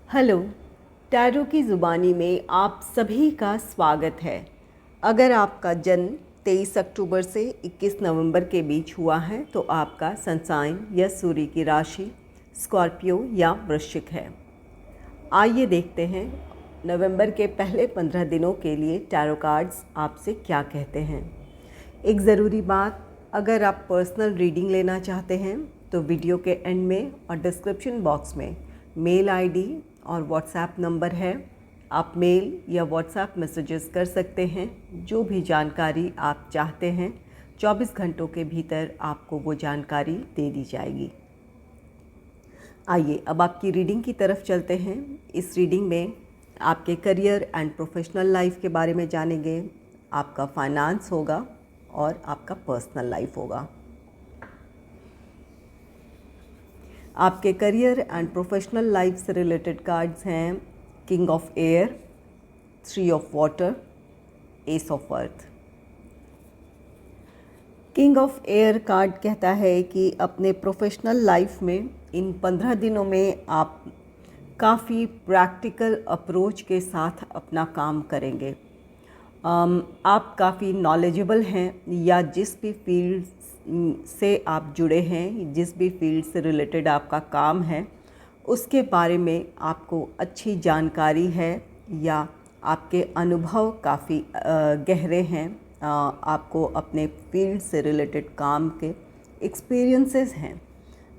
Hello, tarot की ज़ुबानी में आप सभी का स्वागत है। अगर आपका जन्म 23 अक्टूबर से 21 नवंबर के बीच हुआ है तो आपका सन साइन या सूर्य की राशि स्कॉर्पियो या वृश्चिक है। आइए देखते हैं नवंबर के पहले 15 दिनों के लिए टैरो कार्ड्स आपसे क्या कहते हैं। एक ज़रूरी बात, अगर आप पर्सनल रीडिंग लेना चाहते हैं तो वीडियो के एंड में और डिस्क्रिप्शन बॉक्स में मेल आईडी और व्हाट्सएप नंबर है। आप मेल या व्हाट्सएप मैसेजेस कर सकते हैं। जो भी जानकारी आप चाहते हैं 24 घंटों के भीतर आपको वो जानकारी दे दी जाएगी। आइए अब आपकी रीडिंग की तरफ चलते हैं। इस रीडिंग में आपके करियर एंड प्रोफेशनल लाइफ के बारे में जानेंगे, आपका फाइनेंस होगा और आपका पर्सनल लाइफ होगा। आपके करियर एंड प्रोफेशनल लाइफ से रिलेटेड कार्ड्स हैं king of air, 3 of water, S of earth. King of air card कहता है कि अपने प्रोफेशनल लाइफ में इन 15 दिनों में आप काफ़ी प्रैक्टिकल अप्रोच के साथ अपना काम करेंगे। आप काफ़ी नॉलेजेबल हैं या जिस भी फील्ड से आप जुड़े हैं, जिस भी फील्ड से रिलेटेड आपका काम है, उसके बारे में आपको अच्छी जानकारी है या आपके अनुभव काफ़ी गहरे हैं। आपको अपने फील्ड से रिलेटेड काम के एक्सपीरियंसेस हैं।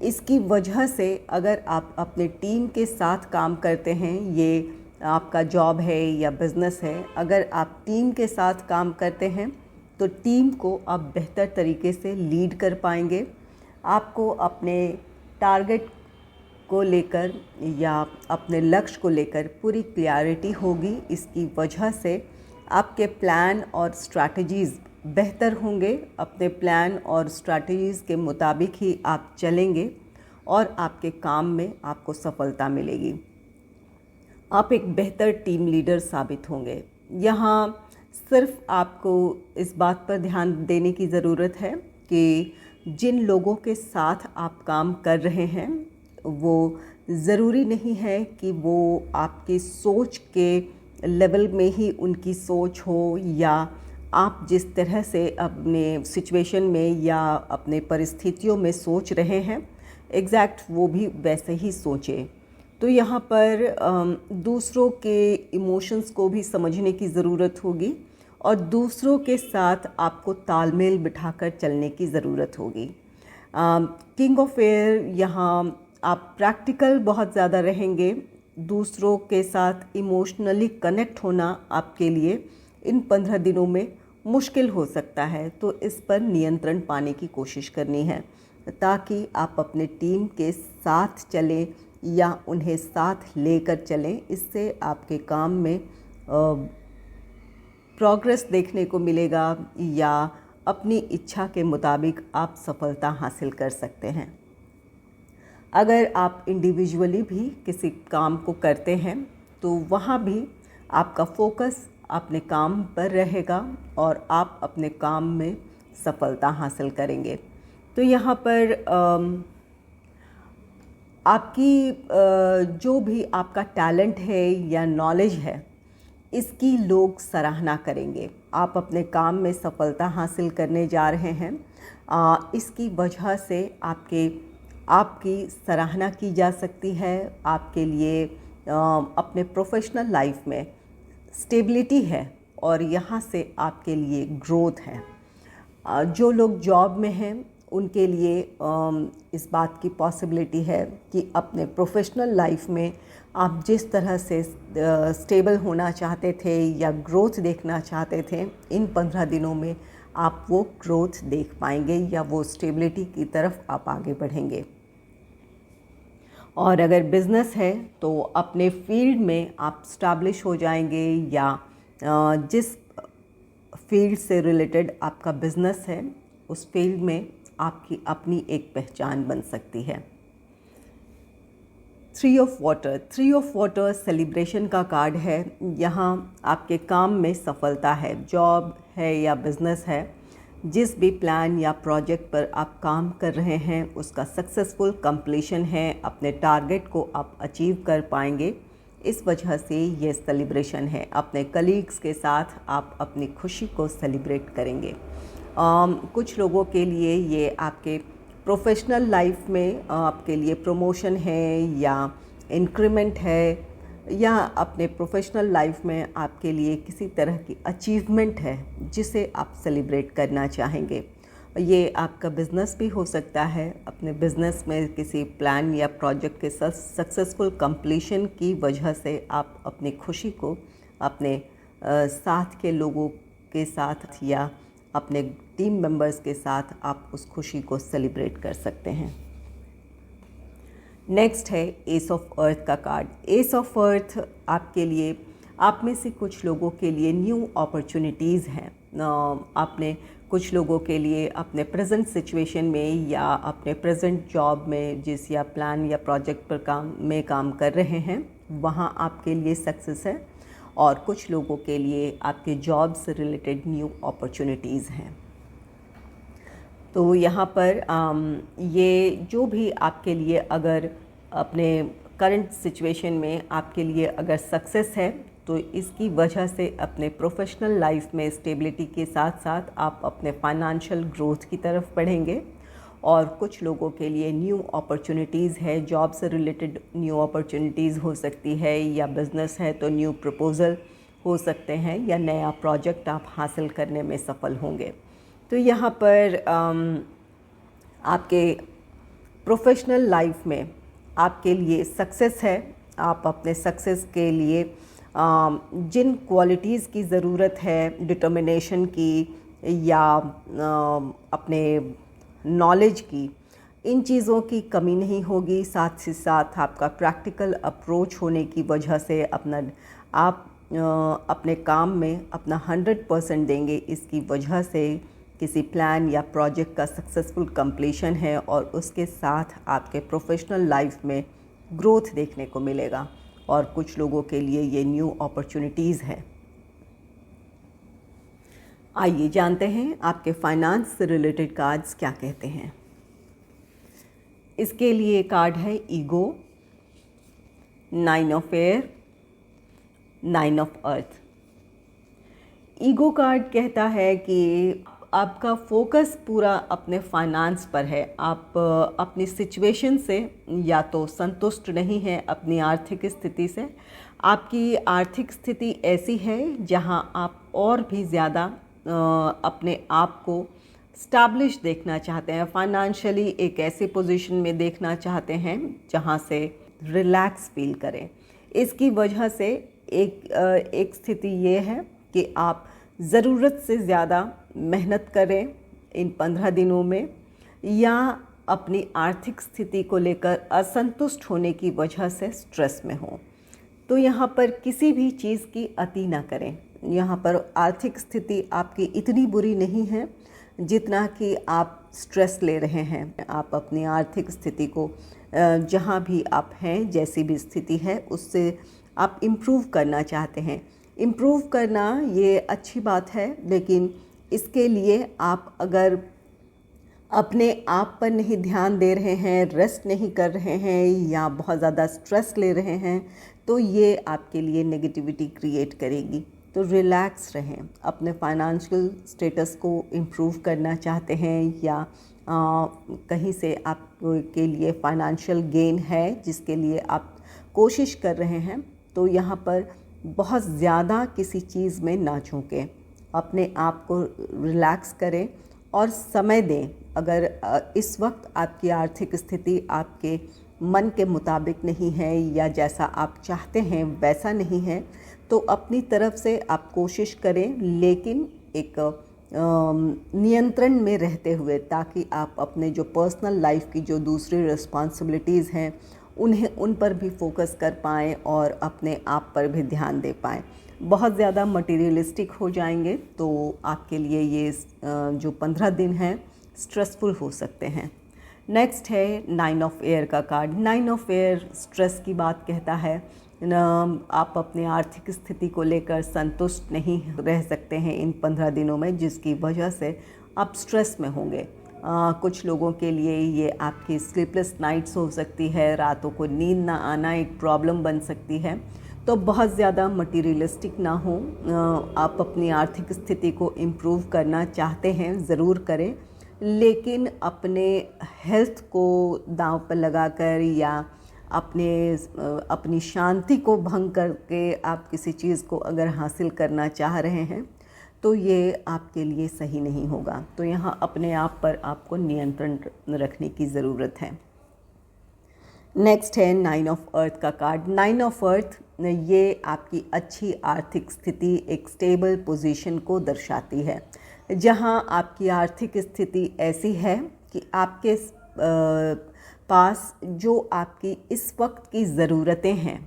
इसकी वजह से अगर आप अपने टीम के साथ काम करते हैं, ये आपका जॉब है या बिज़नेस है, अगर आप टीम के साथ काम करते हैं तो टीम को आप बेहतर तरीके से लीड कर पाएंगे। आपको अपने टारगेट को लेकर या अपने लक्ष्य को लेकर पूरी क्लैरिटी होगी। इसकी वजह से आपके प्लान और स्ट्रैटेजीज़ बेहतर होंगे। अपने प्लान और स्ट्रैटेजीज़ के मुताबिक ही आप चलेंगे और आपके काम में आपको सफलता मिलेगी। आप एक बेहतर टीम लीडर साबित होंगे। यहाँ सिर्फ आपको इस बात पर ध्यान देने की ज़रूरत है कि जिन लोगों के साथ आप काम कर रहे हैं वो ज़रूरी नहीं है कि वो आपकी सोच के लेवल में ही उनकी सोच हो या आप जिस तरह से अपने सिचुएशन में या अपने परिस्थितियों में सोच रहे हैं एग्जैक्ट वो भी वैसे ही सोचें। तो यहाँ पर दूसरों के इमोशंस को भी समझने की ज़रूरत होगी और दूसरों के साथ आपको तालमेल बिठाकर चलने की ज़रूरत होगी। किंग ऑफ एयर, यहाँ आप प्रैक्टिकल बहुत ज़्यादा रहेंगे। दूसरों के साथ इमोशनली कनेक्ट होना आपके लिए इन 15 दिनों में मुश्किल हो सकता है, तो इस पर नियंत्रण पाने की कोशिश करनी है ताकि आप अपने टीम के साथ चलें या उन्हें साथ लेकर चलें। इससे आपके काम में प्रोग्रेस देखने को मिलेगा या अपनी इच्छा के मुताबिक आप सफलता हासिल कर सकते हैं। अगर आप इंडिविजुअली भी किसी काम को करते हैं तो वहाँ भी आपका फोकस अपने काम पर रहेगा और आप अपने काम में सफलता हासिल करेंगे। तो यहाँ पर आपकी जो भी आपका टैलेंट है या नॉलेज है इसकी लोग सराहना करेंगे। आप अपने काम में सफलता हासिल करने जा रहे हैं, इसकी वजह से आपकी सराहना की जा सकती है। आपके लिए अपने प्रोफेशनल लाइफ में स्टेबिलिटी है और यहाँ से आपके लिए ग्रोथ है। जो लोग जॉब में हैं उनके लिए इस बात की पॉसिबिलिटी है कि अपने प्रोफेशनल लाइफ में आप जिस तरह से स्टेबल होना चाहते थे या ग्रोथ देखना चाहते थे, इन 15 दिनों में आप वो ग्रोथ देख पाएंगे या वो स्टेबिलिटी की तरफ आप आगे बढ़ेंगे। और अगर बिज़नेस है तो अपने फील्ड में आप स्टैब्लिश हो जाएंगे या जिस फील्ड से रिलेटेड आपका बिज़नेस है उस फील्ड में आपकी अपनी एक पहचान बन सकती है। 3 of water, 3 of water celebration का कार्ड है। यहाँ आपके काम में सफलता है, जॉब है या बिज़नेस है, जिस भी प्लान या प्रोजेक्ट पर आप काम कर रहे हैं उसका सक्सेसफुल कंप्लीशन है। अपने टारगेट को आप अचीव कर पाएंगे इस वजह से ये सेलिब्रेशन है। अपने कलीग्स के साथ आप अपनी खुशी को सेलिब्रेट करेंगे। कुछ लोगों के लिए ये आपके प्रोफेशनल लाइफ में आपके लिए प्रमोशन है या इंक्रीमेंट है, या अपने प्रोफेशनल लाइफ में आपके लिए किसी तरह की अचीवमेंट है जिसे आप सेलिब्रेट करना चाहेंगे। ये आपका बिज़नेस भी हो सकता है। अपने बिज़नेस में किसी प्लान या प्रोजेक्ट के सक्सेसफुल कंप्लीशन की वजह से आप अपनी खुशी को अपने साथ के लोगों के साथ या अपने टीम मेंबर्स के साथ आप उस खुशी को सेलिब्रेट कर सकते हैं। नेक्स्ट है एस ऑफ अर्थ का कार्ड। एस ऑफ अर्थ आपके लिए, आप में से कुछ लोगों के लिए न्यू अपॉर्चुनिटीज़ हैं। आपने कुछ लोगों के लिए अपने प्रेजेंट सिचुएशन में या अपने प्रेजेंट जॉब में जिस या प्लान या प्रोजेक्ट पर काम कर रहे हैं, वहाँ आपके लिए सक्सेस है। और कुछ लोगों के लिए आपके जॉब से रिलेटेड न्यू अपॉर्चुनिटीज़ हैं। तो यहाँ पर ये जो भी आपके लिए, अगर अपने करंट सिचुएशन में आपके लिए अगर सक्सेस है, तो इसकी वजह से अपने प्रोफेशनल लाइफ में स्टेबिलिटी के साथ साथ आप अपने फाइनेंशियल ग्रोथ की तरफ बढ़ेंगे। और कुछ लोगों के लिए न्यू अपॉर्चुनिटीज़ है, जॉब से रिलेटेड न्यू अपॉर्चुनिटीज़ हो सकती है, या बिज़नेस है तो न्यू प्रपोज़ल हो सकते हैं, या नया प्रोजेक्ट आप हासिल करने में सफल होंगे। तो यहाँ पर आपके प्रोफेशनल लाइफ में आपके लिए सक्सेस है। आप अपने सक्सेस के लिए जिन क्वालिटीज़ की ज़रूरत है, डिटर्मिनेशन की या अपने नॉलेज की, इन चीज़ों की कमी नहीं होगी। साथ ही साथ आपका प्रैक्टिकल अप्रोच होने की वजह से आप अपने काम में अपना 100% देंगे। इसकी वजह से किसी प्लान या प्रोजेक्ट का सक्सेसफुल कंप्लीशन है और उसके साथ आपके प्रोफेशनल लाइफ में ग्रोथ देखने को मिलेगा। और कुछ लोगों के लिए ये न्यू अपॉर्चुनिटीज़ है। आइए जानते हैं आपके फाइनेंस से रिलेटेड कार्ड्स क्या कहते हैं। इसके लिए कार्ड है ego, 9 of air, 9 of earth. Ego card कहता है कि आपका फोकस पूरा अपने फाइनेंस पर है। आप अपनी सिचुएशन से या तो संतुष्ट नहीं हैं, अपनी आर्थिक स्थिति से। आपकी आर्थिक स्थिति ऐसी है जहां आप और भी ज़्यादा अपने आप को स्टैब्लिश देखना चाहते हैं, फाइनेंशियली एक ऐसी पोजीशन में देखना चाहते हैं जहां से रिलैक्स फील करें। इसकी वजह से एक स्थिति ये है कि आप ज़रूरत से ज़्यादा मेहनत करें इन 15 दिनों में, या अपनी आर्थिक स्थिति को लेकर असंतुष्ट होने की वजह से स्ट्रेस में हो। तो यहाँ पर किसी भी चीज़ की अति ना करें। यहाँ पर आर्थिक स्थिति आपकी इतनी बुरी नहीं है जितना कि आप स्ट्रेस ले रहे हैं। आप अपनी आर्थिक स्थिति को जहाँ भी आप हैं, जैसी भी स्थिति है, उससे आप इम्प्रूव करना चाहते हैं। इम्प्रूव करना ये अच्छी बात है, लेकिन इसके लिए आप अगर अपने आप पर नहीं ध्यान दे रहे हैं, रेस्ट नहीं कर रहे हैं, या बहुत ज़्यादा स्ट्रेस ले रहे हैं, तो ये आपके लिए नेगेटिविटी क्रिएट करेगी। तो रिलैक्स रहें। अपने फाइनेंशियल स्टेटस को इम्प्रूव करना चाहते हैं, या कहीं से आपके लिए फाइनेंशियल गेन है जिसके लिए आप कोशिश कर रहे हैं, तो यहाँ पर बहुत ज़्यादा किसी चीज़ में ना झोंकें। अपने आप को रिलैक्स करें और समय दें। अगर इस वक्त आपकी आर्थिक स्थिति आपके मन के मुताबिक नहीं है, या जैसा आप चाहते हैं वैसा नहीं है, तो अपनी तरफ से आप कोशिश करें, लेकिन एक नियंत्रण में रहते हुए, ताकि आप अपने जो पर्सनल लाइफ की जो दूसरी रिस्पॉन्सिबिलिटीज़ हैं उन पर भी फोकस कर पाएँ और अपने आप पर भी ध्यान दे पाएँ। बहुत ज़्यादा मटेरियलिस्टिक हो जाएंगे तो आपके लिए ये जो 15 दिन हैं स्ट्रेसफुल हो सकते हैं। नेक्स्ट है 9 ऑफ एयर का कार्ड। 9 ऑफ एयर स्ट्रेस की बात कहता है। आप अपनी आर्थिक स्थिति को लेकर संतुष्ट नहीं रह सकते हैं इन 15 दिनों में, जिसकी वजह से आप स्ट्रेस में होंगे। कुछ लोगों के लिए ये आपकी स्लीपलेस नाइट्स हो सकती है, रातों को नींद ना आना एक प्रॉब्लम बन सकती है। तो बहुत ज़्यादा मटीरियलिस्टिक ना हो। आप अपनी आर्थिक स्थिति को इम्प्रूव करना चाहते हैं ज़रूर करें, लेकिन अपने हेल्थ को दांव पर लगाकर या अपनी शांति को भंग करके आप किसी चीज़ को अगर हासिल करना चाह रहे हैं तो ये आपके लिए सही नहीं होगा। तो यहाँ अपने आप पर आपको नियंत्रण रखने की ज़रूरत है। नेक्स्ट है 9 ऑफ अर्थ का कार्ड। 9 ऑफ अर्थ ये आपकी अच्छी आर्थिक स्थिति, एक स्टेबल पोजीशन को दर्शाती है, जहाँ आपकी आर्थिक स्थिति ऐसी है कि आपके पास जो आपकी इस वक्त की ज़रूरतें हैं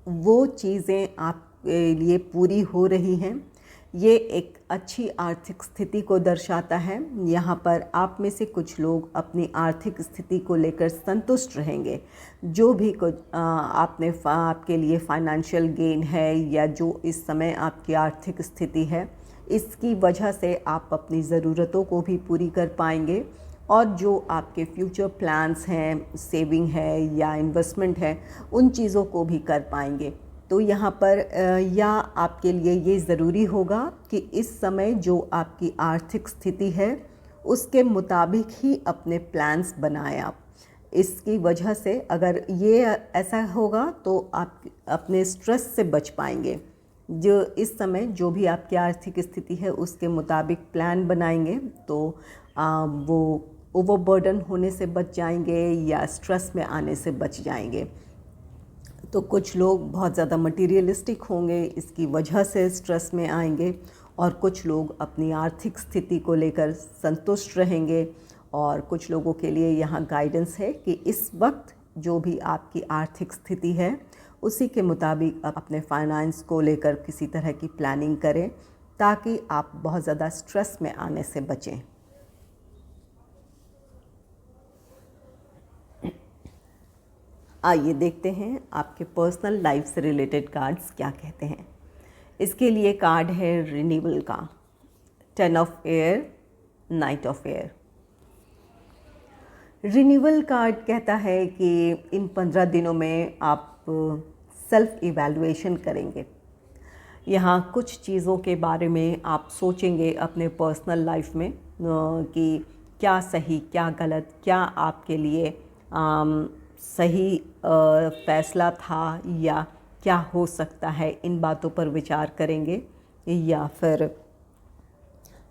वो चीज़ें आपके लिए पूरी हो रही हैं। ये एक अच्छी आर्थिक स्थिति को दर्शाता है। यहाँ पर आप में से कुछ लोग अपनी आर्थिक स्थिति को लेकर संतुष्ट रहेंगे। जो भी कुछ आपके लिए फाइनेंशियल गेन है या जो इस समय आपकी आर्थिक स्थिति है, इसकी वजह से आप अपनी ज़रूरतों को भी पूरी कर पाएंगे और जो आपके फ्यूचर प्लान्स हैं, सेविंग है या इन्वेस्टमेंट है, उन चीज़ों को भी कर पाएंगे। तो यहाँ पर या आपके लिए ये ज़रूरी होगा कि इस समय जो आपकी आर्थिक स्थिति है उसके मुताबिक ही अपने प्लान्स बनाएं आप। इसकी वजह से अगर ये ऐसा होगा तो आप अपने स्ट्रेस से बच पाएंगे। जो इस समय जो भी आपकी आर्थिक स्थिति है उसके मुताबिक प्लान बनाएंगे तो वो ओवरबर्डन होने से बच जाएंगे या स्ट्रेस में आने से बच जाएंगे। तो कुछ लोग बहुत ज़्यादा मटीरियलिस्टिक होंगे, इसकी वजह से स्ट्रेस में आएंगे, और कुछ लोग अपनी आर्थिक स्थिति को लेकर संतुष्ट रहेंगे। और कुछ लोगों के लिए यहाँ गाइडेंस है कि इस वक्त जो भी आपकी आर्थिक स्थिति है उसी के मुताबिक आप अपने फाइनेंस को लेकर किसी तरह की प्लानिंग करें ताकि आप बहुत ज़्यादा स्ट्रेस में आने से बचें। आइए देखते हैं आपके पर्सनल लाइफ से रिलेटेड कार्ड्स क्या कहते हैं। इसके लिए कार्ड है रिन्यूअल का, 10 of air, night of air. Renewal card कहता है कि इन 15 दिनों में आप सेल्फ इवैल्यूएशन करेंगे। यहाँ कुछ चीज़ों के बारे में आप सोचेंगे अपने पर्सनल लाइफ में कि क्या सही, क्या गलत, क्या आपके लिए सही फैसला था या क्या हो सकता है, इन बातों पर विचार करेंगे। या फिर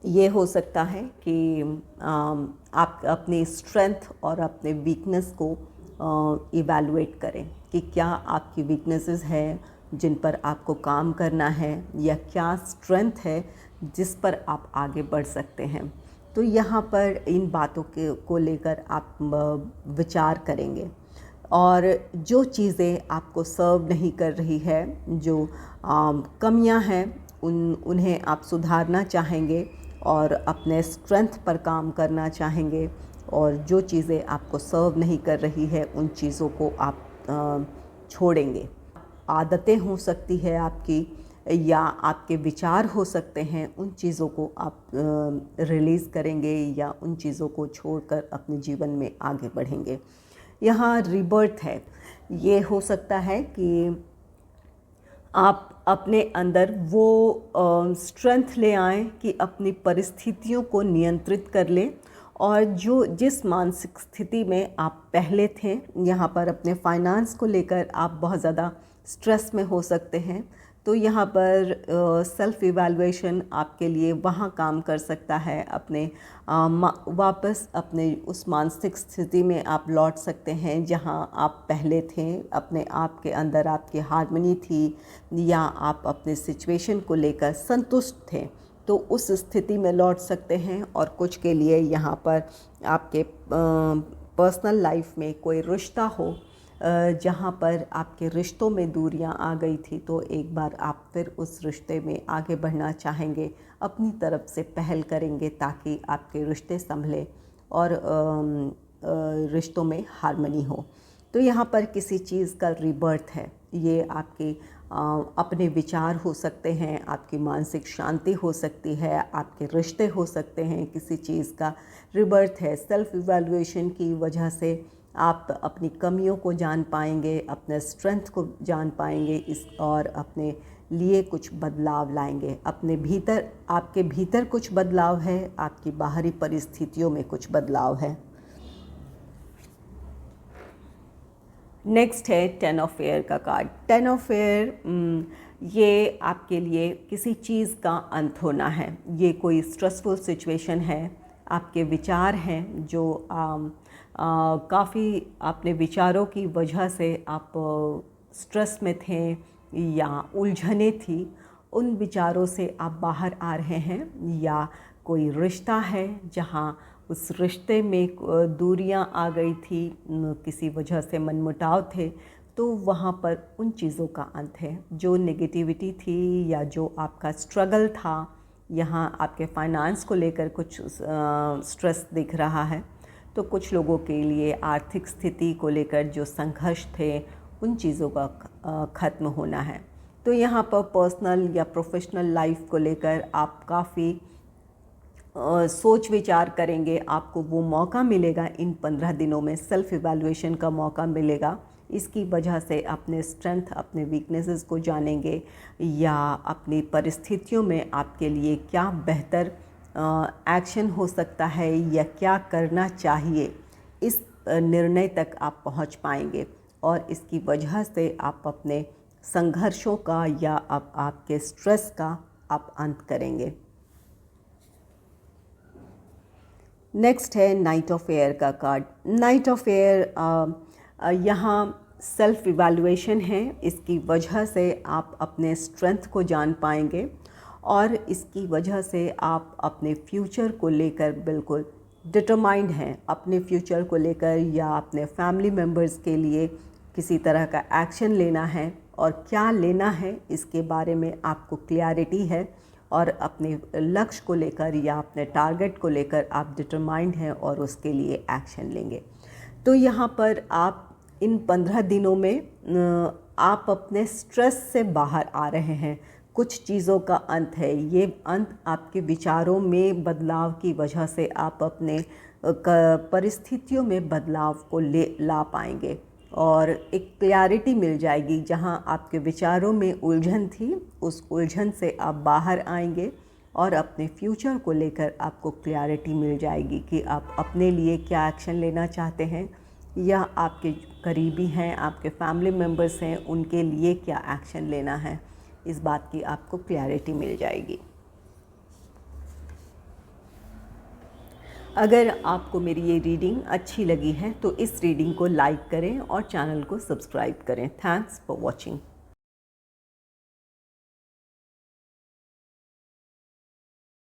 ये हो सकता है कि आप अपनी स्ट्रेंथ और अपने वीकनेस को इवैल्यूएट करें कि क्या आपकी वीकनेसेस हैं जिन पर आपको काम करना है या क्या स्ट्रेंथ है जिस पर आप आगे बढ़ सकते हैं। तो यहाँ पर इन बातों को लेकर आप विचार करेंगे और जो चीज़ें आपको सर्व नहीं कर रही है, जो कमियां हैं, उन्हें आप सुधारना चाहेंगे और अपने स्ट्रेंथ पर काम करना चाहेंगे। और जो चीज़ें आपको सर्व नहीं कर रही है उन चीज़ों को आप छोड़ेंगे। आदतें हो सकती है आपकी या आपके विचार हो सकते हैं, उन चीज़ों को आप रिलीज़ करेंगे या उन चीज़ों को छोड़कर अपने जीवन में आगे बढ़ेंगे। यहाँ रीबर्थ है। ये हो सकता है कि आप अपने अंदर वो स्ट्रेंथ ले आएँ कि अपनी परिस्थितियों को नियंत्रित कर लें और जिस मानसिक स्थिति में आप पहले थे, यहाँ पर अपने फाइनेंस को लेकर आप बहुत ज़्यादा स्ट्रेस में हो सकते हैं। तो यहाँ पर सेल्फ इवैल्यूएशन आपके लिए वहाँ काम कर सकता है। अपने वापस अपने उस मानसिक स्थिति में आप लौट सकते हैं जहाँ आप पहले थे, अपने आप के अंदर आपकी हार्मनी थी या आप अपने सिचुएशन को लेकर संतुष्ट थे, तो उस स्थिति में लौट सकते हैं। और कुछ के लिए यहाँ पर आपके पर्सनल लाइफ में कोई रिश्ता हो जहाँ पर आपके रिश्तों में दूरियां आ गई थी, तो एक बार आप फिर उस रिश्ते में आगे बढ़ना चाहेंगे, अपनी तरफ से पहल करेंगे ताकि आपके रिश्ते संभले और रिश्तों में हार्मनी हो। तो यहाँ पर किसी चीज़ का रीबर्थ है। ये आपके अपने विचार हो सकते हैं, आपकी मानसिक शांति हो सकती है, आपके रिश्ते हो सकते हैं, किसी चीज़ का रीबर्थ है। सेल्फ इवैल्यूएशन की वजह से आप अपनी कमियों को जान पाएंगे, अपने स्ट्रेंथ को जान पाएंगे और अपने लिए कुछ बदलाव लाएंगे। अपने भीतर, आपके भीतर कुछ बदलाव है, आपकी बाहरी परिस्थितियों में कुछ बदलाव है। नेक्स्ट है 10 ऑफ एयर का कार्ड। 10 ऑफ एयर ये आपके लिए किसी चीज़ का अंत होना है। ये कोई स्ट्रेसफुल सिचुएशन है, आपके विचार हैं जो काफ़ी अपने विचारों की वजह से आप स्ट्रेस में थे या उलझने थी, उन विचारों से आप बाहर आ रहे हैं। या कोई रिश्ता है जहाँ उस रिश्ते में दूरियां आ गई थी, किसी वजह से मनमुटाव थे, तो वहाँ पर उन चीज़ों का अंत है। जो नेगेटिविटी थी या जो आपका स्ट्रगल था, यहाँ आपके फाइनेंस को लेकर कुछ स्ट्रेस दिख रहा है, तो कुछ लोगों के लिए आर्थिक स्थिति को लेकर जो संघर्ष थे, उन चीज़ों का ख़त्म होना है। तो यहाँ पर पर्सनल या प्रोफेशनल लाइफ को लेकर आप काफ़ी सोच विचार करेंगे। आपको वो मौका मिलेगा इन 15 दिनों में, सेल्फ इवैल्यूएशन का मौका मिलेगा। इसकी वजह से अपने स्ट्रेंथ, अपने वीकनेसेस को जानेंगे या अपनी परिस्थितियों में आपके लिए क्या बेहतर एक्शन हो सकता है या क्या करना चाहिए, इस निर्णय तक आप पहुंच पाएंगे। और इसकी वजह से आप अपने संघर्षों का या आपके स्ट्रेस का आप अंत करेंगे। नेक्स्ट है नाइट ऑफ एयर का कार्ड। नाइट ऑफ एयर यहाँ सेल्फ इवैल्यूएशन है। इसकी वजह से आप अपने स्ट्रेंथ को जान पाएंगे और इसकी वजह से आप अपने फ्यूचर को लेकर बिल्कुल डिटरमाइंड हैं। अपने फ्यूचर को लेकर या अपने फैमिली मेम्बर्स के लिए किसी तरह का एक्शन लेना है और क्या लेना है इसके बारे में आपको क्लैरिटी है और अपने लक्ष्य को लेकर या अपने टारगेट को लेकर आप डिटरमाइंड हैं और उसके लिए एक्शन लेंगे। तो यहाँ पर आप इन 15 दिनों में आप अपने स्ट्रेस से बाहर आ रहे हैं। कुछ चीज़ों का अंत है। ये अंत आपके विचारों में बदलाव की वजह से आप अपने परिस्थितियों में बदलाव को ला पाएंगे और एक क्लैरिटी मिल जाएगी। जहां आपके विचारों में उलझन थी, उस उलझन से आप बाहर आएंगे और अपने फ्यूचर को लेकर आपको क्लैरिटी मिल जाएगी कि आप अपने लिए क्या एक्शन लेना चाहते हैं या आपके करीबी हैं, आपके फैमिली मेम्बर्स हैं, उनके लिए क्या एक्शन लेना है। इस बात की आपको क्लैरिटी मिल जाएगी। अगर आपको मेरी ये रीडिंग अच्छी लगी है तो इस रीडिंग को लाइक करें और चैनल को सब्सक्राइब करें। Thanks for watching.